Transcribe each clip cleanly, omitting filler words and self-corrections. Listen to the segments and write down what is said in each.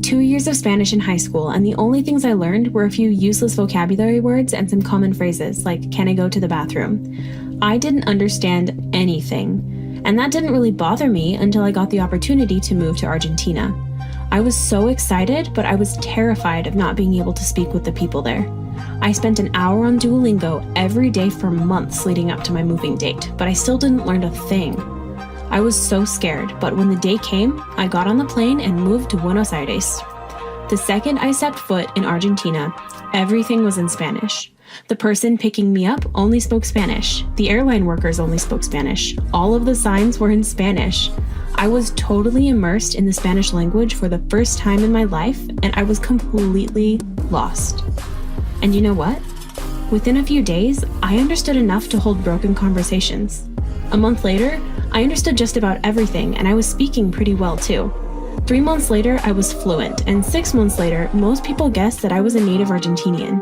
2 years of Spanish in high school, and the only things I learned were a few useless vocabulary words and some common phrases like, "Can I go to the bathroom?" I didn't understand anything, and that didn't really bother me until I got the opportunity to move to Argentina. I was so excited, but I was terrified of not being able to speak with the people there. I spent an hour on Duolingo every day for months leading up to my moving date, but I still didn't learn a thing. I was so scared, but when the day came, I got on the plane and moved to Buenos Aires. The second I stepped foot in Argentina, everything was in Spanish. The person picking me up only spoke Spanish. The airline workers only spoke Spanish. All of the signs were in Spanish. I was totally immersed in the Spanish language for the first time in my life, and I was completely lost. And you know what? Within a few days, I understood enough to hold broken conversations. A month later, I understood just about everything, and I was speaking pretty well too. 3 months later, I was fluent, and 6 months later, most people guessed that I was a native Argentinian.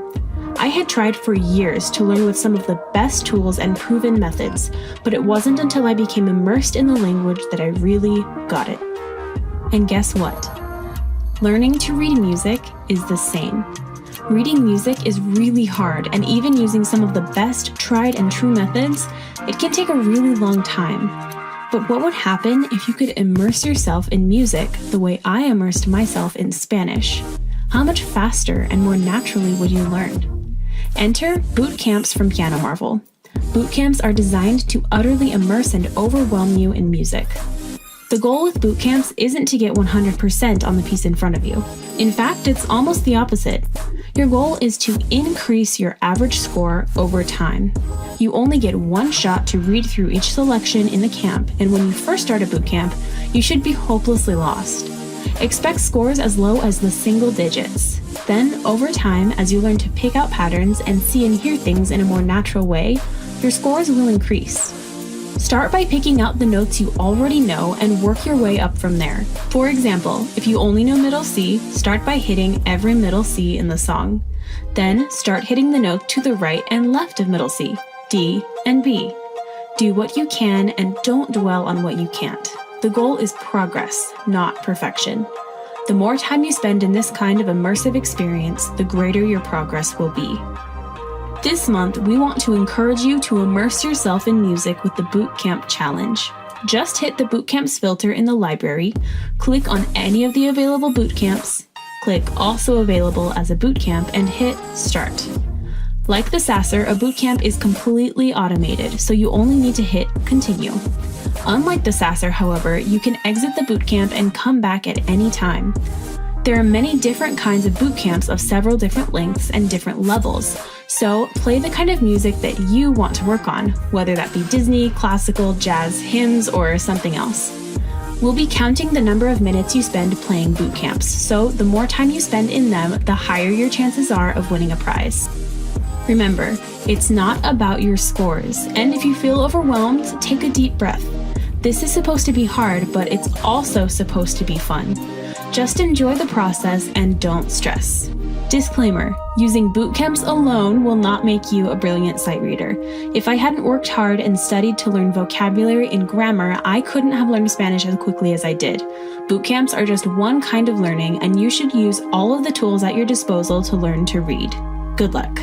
I had tried for years to learn with some of the best tools and proven methods, but it wasn't until I became immersed in the language that I really got it. And guess what? Learning to read music is the same. Reading music is really hard, and even using some of the best tried and true methods, it can take a really long time. But what would happen if you could immerse yourself in music the way I immersed myself in Spanish? How much faster and more naturally would you learn? Enter boot camps from Piano Marvel. Boot camps are designed to utterly immerse and overwhelm you in music. The goal with boot camps isn't to get 100% on the piece in front of you. In fact, it's almost the opposite. Your goal is to increase your average score over time. You only get one shot to read through each selection in the camp, and when you first start a boot camp, you should be hopelessly lost. Expect scores as low as the single digits. Then, over time, as you learn to pick out patterns and see and hear things in a more natural way, your scores will increase. Start by picking out the notes you already know and work your way up from there. For example, if you only know middle C, start by hitting every middle C in the song. Then start hitting the note to the right and left of middle C, D, and B. Do what you can and don't dwell on what you can't. The goal is progress, not perfection. The more time you spend in this kind of immersive experience, the greater your progress will be. This month, we want to encourage you to immerse yourself in music with the Bootcamp Challenge. Just hit the Bootcamps filter in the library, click on any of the available bootcamps, click Also Available as a Bootcamp, and hit Start. Like the Sasser, a bootcamp is completely automated, so you only need to hit Continue. Unlike the Sasser, however, you can exit the bootcamp and come back at any time. There are many different kinds of boot camps of several different lengths and different levels, so play the kind of music that you want to work on, whether that be Disney, classical, jazz, hymns, or something else. We'll be counting the number of minutes you spend playing boot camps, so the more time you spend in them, the higher your chances are of winning a prize. Remember, it's not about your scores, and if you feel overwhelmed, take a deep breath. This is supposed to be hard, but it's also supposed to be fun. Just enjoy the process and don't stress. Disclaimer, using boot camps alone will not make you a brilliant sight reader. If I hadn't worked hard and studied to learn vocabulary and grammar, I couldn't have learned Spanish as quickly as I did. Boot camps are just one kind of learning, and you should use all of the tools at your disposal to learn to read. Good luck.